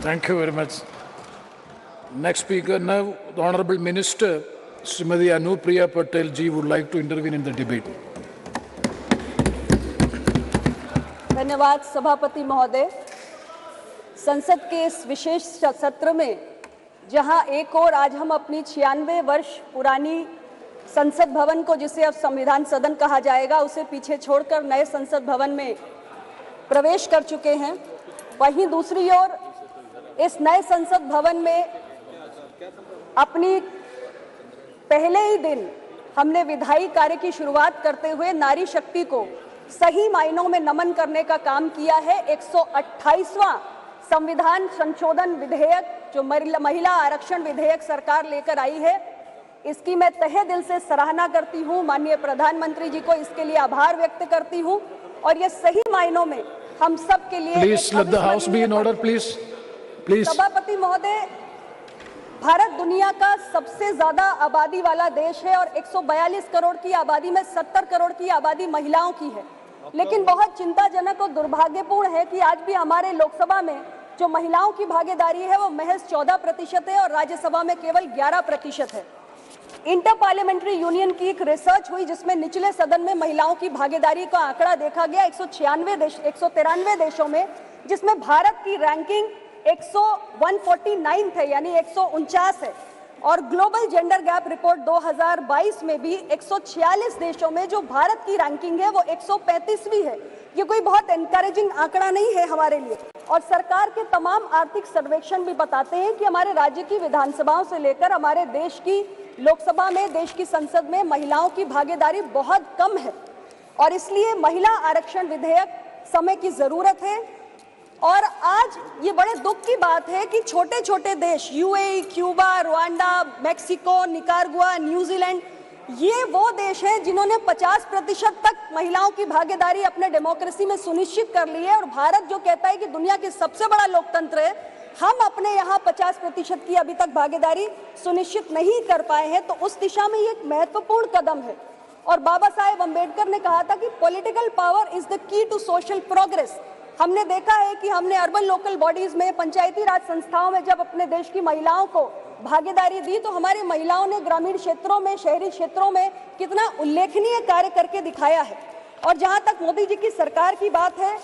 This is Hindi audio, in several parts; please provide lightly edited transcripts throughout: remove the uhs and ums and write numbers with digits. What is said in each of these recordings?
Thank you very much. Next speaker now, the Honorable Minister, Srimati Anupriya Patel ji would like to intervene in the debate. धन्यवाद सभापति महोदय। संसद के इस विशेष सत्र में जहां एक और आज हम अपनी 96 वर्ष पुरानी संसद भवन को, जिसे अब संविधान सदन कहा जाएगा, उसे पीछे छोड़कर नए संसद भवन में प्रवेश कर चुके हैं, वहीं दूसरी ओर इस नए संसद भवन में अपनी पहले ही दिन हमने विधायी कार्य की शुरुआत करते हुए नारी शक्ति को सही मायनों में नमन करने का काम किया है। 128वां संविधान संशोधन विधेयक जो महिला आरक्षण विधेयक सरकार लेकर आई है, इसकी मैं तहे दिल से सराहना करती हूं। माननीय प्रधानमंत्री जी को इसके लिए आभार व्यक्त करती हूं और ये सही मायनों में हम सब के लिए please let the house be in order. Please सभापति महोदय, भारत दुनिया का सबसे ज्यादा आबादी वाला देश है और 142 करोड़ की आबादी में 70 करोड़ की आबादी महिलाओं की है। लेकिन बहुत चिंताजनक और दुर्भाग्यपूर्ण है कि आज भी हमारे लोकसभा में जो महिलाओं की भागीदारी है वो महज 14% है और राज्यसभा में केवल 11% है। इंटर पार्लियामेंट्री यूनियन की एक रिसर्च हुई जिसमें निचले सदन में महिलाओं की भागीदारी का आंकड़ा देखा गया 193 देशों में, जिसमें भारत की रैंकिंग 149 है, यानी 149 है। और ग्लोबल जेंडर गैप रिपोर्ट 2022 में भी 146 देशों में जो भारत की रैंकिंग है वो 135वीं है। ये कोई बहुत एनकरेजिंग आंकड़ा नहीं है हमारे लिए। और सरकार के तमाम आर्थिक सर्वेक्षण भी बताते हैं कि हमारे राज्य की विधानसभाओं से लेकर हमारे देश की लोकसभा में, देश की संसद में महिलाओं की भागीदारी बहुत कम है और इसलिए महिला आरक्षण विधेयक समय की जरूरत है। और आज ये बड़े दुख की बात है कि छोटे छोटे देश UAE, Cuba, Rwanda, Mexico, Nicaragua, New Zealand, ये वो देश हैं जिन्होंने 50% तक महिलाओं की भागीदारी अपने डेमोक्रेसी में सुनिश्चित कर ली है। और भारत जो कहता है कि दुनिया के सबसे बड़ा लोकतंत्र है, हम अपने यहाँ 50% की अभी तक भागीदारी सुनिश्चित नहीं कर पाए हैं। तो उस दिशा में ये एक महत्वपूर्ण कदम है। और बाबा साहेब अम्बेडकर ने कहा था कि political power is the key to social progress. हमने देखा है कि हमने अर्बन लोकल बॉडीज में, पंचायती राज संस्थाओं में जब अपने देश की महिलाओं को भागीदारी दी तो हमारी महिलाओं ने ग्रामीण क्षेत्रों में, शहरी क्षेत्रों में कितना उल्लेखनीय कार्य करके दिखाया है। और जहां तक मोदी जी की सरकार की बात है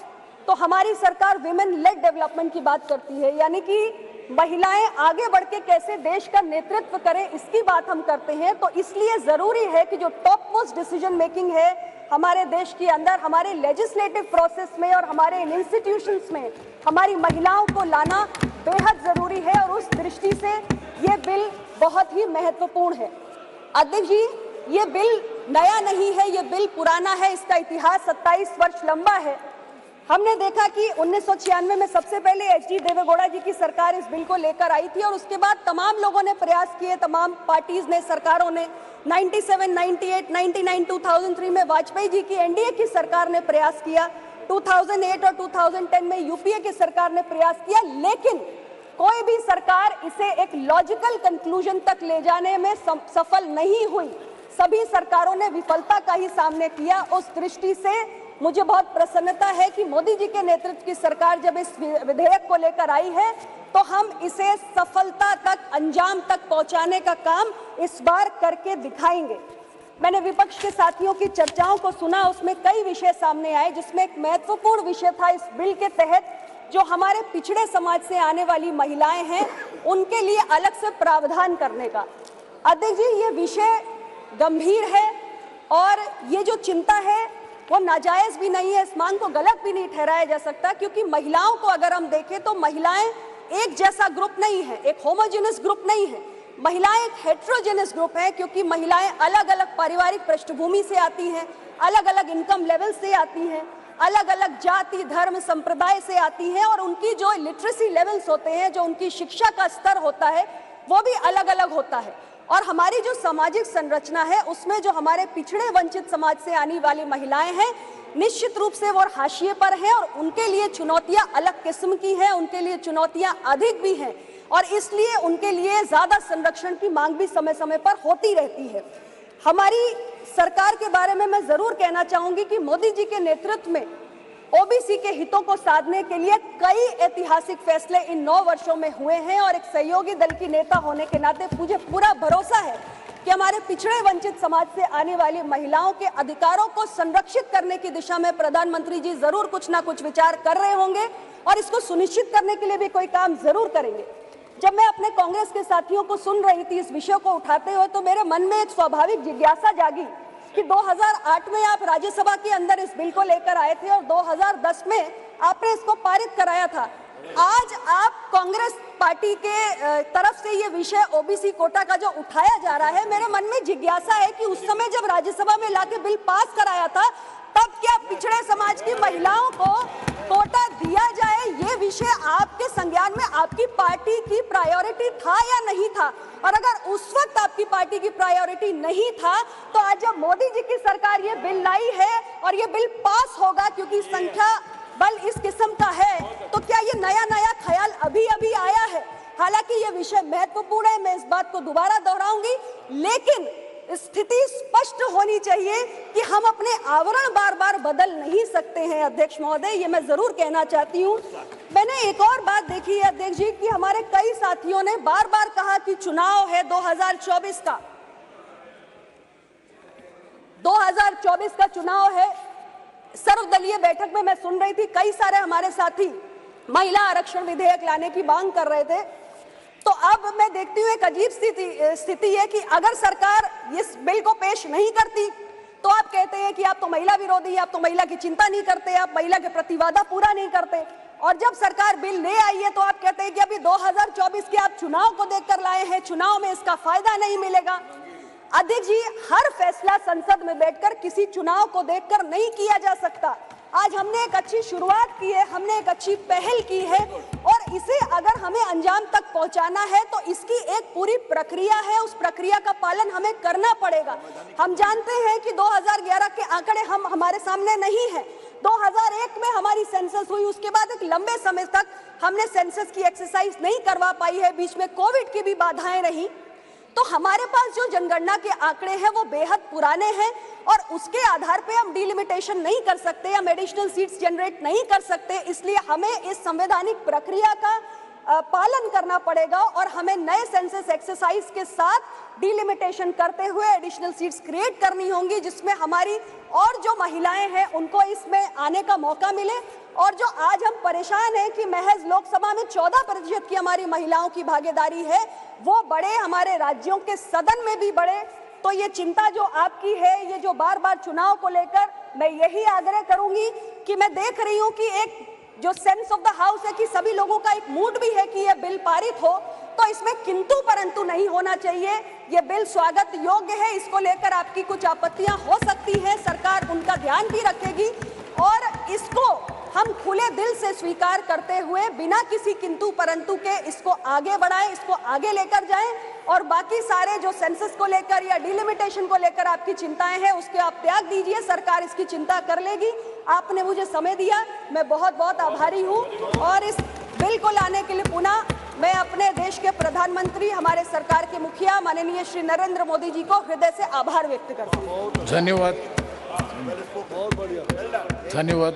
तो हमारी सरकार विमेन लेड डेवलपमेंट की बात करती है, यानी कि महिलाएं आगे बढ़ के कैसे देश का नेतृत्व करें, इसकी बात हम करते हैं। तो इसलिए जरूरी है कि जो टॉप मोस्ट डिसीजन मेकिंग है हमारे देश के अंदर, हमारे लेजिस्लेटिव प्रोसेस में और हमारे इंस्टीट्यूशंस में हमारी महिलाओं को लाना बेहद जरूरी है। और उस दृष्टि से ये बिल बहुत ही महत्वपूर्ण है। अध्यक्ष जी, ये बिल नया नहीं है, ये बिल पुराना है, इसका इतिहास 27 वर्ष लंबा है। हमने देखा कि 1996 में सबसे पहले एच.डी. देवेगौड़ा जी की सरकार इस बिल को लेकर आई थी और उसके बाद तमाम लोगों ने प्रयास किए, तमाम पार्टीज ने, सरकारों ने। 97, 98, 99, 2003 में वाजपेयी जी की एनडीए की सरकार ने प्रयास किया। 2008 और 2010 में यूपीए की सरकार ने प्रयास किया, लेकिन कोई भी सरकार इसे एक लॉजिकल कंक्लूजन तक ले जाने में सफल नहीं हुई। सभी सरकारों ने विफलता का ही सामना किया। उस दृष्टि से मुझे बहुत प्रसन्नता है कि मोदी जी के नेतृत्व की सरकार जब इस विधेयक को लेकर आई है तो हम इसे सफलता तक, अंजाम तक पहुंचाने का काम इस बार करके दिखाएंगे। मैंने विपक्ष के साथियों की चर्चाओं को सुना, उसमें कई विषय सामने आए, जिसमें एक महत्वपूर्ण विषय था इस बिल के तहत जो हमारे पिछड़े समाज से आने वाली महिलाएं हैं उनके लिए अलग से प्रावधान करने का। अध्यक्ष जी, ये विषय गंभीर है और ये जो चिंता है वो नाजायज भी नहीं है, इस मांग को गलत भी नहीं ठहराया जा सकता, क्योंकि महिलाओं को अगर हम देखें तो महिलाएं एक जैसा ग्रुप नहीं है, एक होमोजेनस ग्रुप नहीं है। महिलाएं एक हेट्रोजेनस ग्रुप है, क्योंकि महिलाएं अलग अलग पारिवारिक पृष्ठभूमि से आती हैं, अलग अलग इनकम लेवल से आती हैं, अलग अलग जाति, धर्म, संप्रदाय से आती हैं और उनकी जो लिटरेसी लेवल्स होते हैं, जो उनकी शिक्षा का स्तर होता है, वो भी अलग अलग होता है। और हमारी जो सामाजिक संरचना है उसमें जो हमारे पिछड़े वंचित समाज से आने वाली महिलाएं हैं, निश्चित रूप से वो हाशिए पर हैं और उनके लिए चुनौतियां अलग किस्म की हैं, उनके लिए चुनौतियां अधिक भी हैं और इसलिए उनके लिए ज्यादा संरक्षण की मांग भी समय समय पर होती रहती है। हमारी सरकार के बारे में मैं जरूर कहना चाहूंगी कि मोदी जी के नेतृत्व में ओबीसी के हितों को साधने के लिए कई ऐतिहासिक फैसले इन 9 वर्षों में हुए हैं और एक सहयोगी दल की नेता होने के नाते मुझे पूरा भरोसा है कि हमारे पिछड़े वंचित समाज से आने वाली महिलाओं के अधिकारों को संरक्षित करने की दिशा में प्रधानमंत्री जी जरूर कुछ ना कुछ विचार कर रहे होंगे और इसको सुनिश्चित करने के लिए भी कोई काम जरूर करेंगे। जब मैं अपने कांग्रेस के साथियों को सुन रही थी इस विषय को उठाते हुए तो मेरे मन में एक स्वाभाविक जिज्ञासा जागी कि 2008 में आप राज्यसभा के अंदर इस बिल को लेकर आए थे और 2010 में आपने इसको पारित कराया था। आज आप कांग्रेस पार्टी के तरफ से ये विषय ओबीसी कोटा का जो उठाया जा रहा है, मेरे मन में जिज्ञासा है कि उस समय जब राज्यसभा में लाके बिल पास कराया था तब क्या पिछड़े समाज की महिलाओं को कोटा दिया जाए ये विषय आपके संज्ञान में आपकी पार्टी की प्रायोरिटी था या नहीं था? और अगर उस वक्त आपकी पार्टी की प्रायोरिटी नहीं था तो आज जब मोदी जी की सरकार ये बिल लाई है और ये बिल पास होगा क्योंकि संख्या बल इस किस्म का है, तो क्या ये नया ख्याल अभी अभी आया है? हालांकि ये विषय महत्वपूर्ण है, मैं इस बात को दोबारा दोहराऊंगी, लेकिन स्थिति स्पष्ट होनी चाहिए कि हम अपने आवरण बार बार बदल नहीं सकते हैं। अध्यक्ष महोदय, ये मैं जरूर कहना चाहती हूँ। मैंने एक और बात देखी है अध्यक्ष जी कि हमारे कई साथियों ने बार बार कहा कि चुनाव है 2024 का, 2024 का चुनाव है। सर्वदलीय बैठक में मैं सुन रही थी कई सारे हमारे साथी महिला आरक्षण विधेयक लाने की मांग कर रहे थे, तो अब मैं देखती हूँ एक अजीब स्थिति है कि अगर सरकार इस बिल को पेश नहीं करती तो आप कहते हैं कि आप तो महिला विरोधी है, आप तो महिला की चिंता नहीं करते, आप महिला के प्रतिवादा पूरा नहीं करते, और जब सरकार बिल ले आई है तो आप कहते हैं कि अभी 2024 के आप चुनाव को देखकर लाए हैं, चुनाव में इसका फायदा नहीं मिलेगा। अध्यक्ष जी, हर फैसला संसद में बैठकर किसी चुनाव को देखकर नहीं किया जा सकता। आज हमने एक अच्छी शुरुआत की है, हमने एक अच्छी पहल की है और इसे अगर हमें अंजाम तक पहुंचाना है तो इसकी एक पूरी प्रक्रिया है, उस प्रक्रिया का पालन हमें करना पड़ेगा। हम जानते हैं कि 2011 के आंकड़े हमारे सामने नहीं है। 2001 में हमारी सेंसस हुई, उसके बाद एक लंबे समय तक हमने सेंसस की एक्सरसाइज नहीं करवा पाई है, बीच में कोविड की भी बाधाएं रही, तो हमारे पास जो जनगणना के आंकड़े हैं वो बेहद पुराने हैं और उसके आधार पे हम डिलिमिटेशन नहीं कर सकते, हम एडिशनल सीट्स जनरेट नहीं कर सकते। इसलिए हमें इस संवैधानिक प्रक्रिया का पालन करना पड़ेगा और हमें नए सेंसस एक्सरसाइज के साथ डिलिमिटेशन करते हुए एडिशनल सीट्स क्रिएट करनी होंगी, जिसमें हमारी और जो महिलाएं हैं उनको इसमें आने का मौका मिले। और जो आज हम परेशान हैं कि महज लोकसभा में 14% की हमारी महिलाओं की भागीदारी है, वो बड़े हमारे राज्यों के सदन में भी बढ़े, तो ये चिंता जो आपकी है, ये जो बार बार चुनाव को लेकर, मैं यही आग्रह करूंगी कि मैं देख रही हूं कि एक जो सेंस ऑफ द हाउस है कि सभी लोगों का एक मूड भी है कि यह बिल पारित हो, तो इसमें किंतु परंतु नहीं होना चाहिए। यह बिल स्वागत योग्य है, इसको लेकर आपकी कुछ आपत्तियां हो सकती हैं, सरकार उनका ध्यान भी रखेगी और इसको हम खुले दिल से स्वीकार करते हुए बिना किसी किंतु परंतु के इसको आगे बढ़ाएं, इसको आगे लेकर जाएं और बाकी सारे जो सेंसस को लेकर या डिलिमिटेशन को लेकर आपकी चिंताएं हैं उसके आप त्याग दीजिए, सरकार इसकी चिंता कर लेगी। आपने मुझे समय दिया, मैं बहुत बहुत आभारी हूं और इस बिल को लाने के लिए पुनः मैं अपने देश के प्रधानमंत्री, हमारे सरकार के मुखिया माननीय श्री नरेंद्र मोदी जी को हृदय से आभार व्यक्त करता हूं। धन्यवाद। धन्यवाद।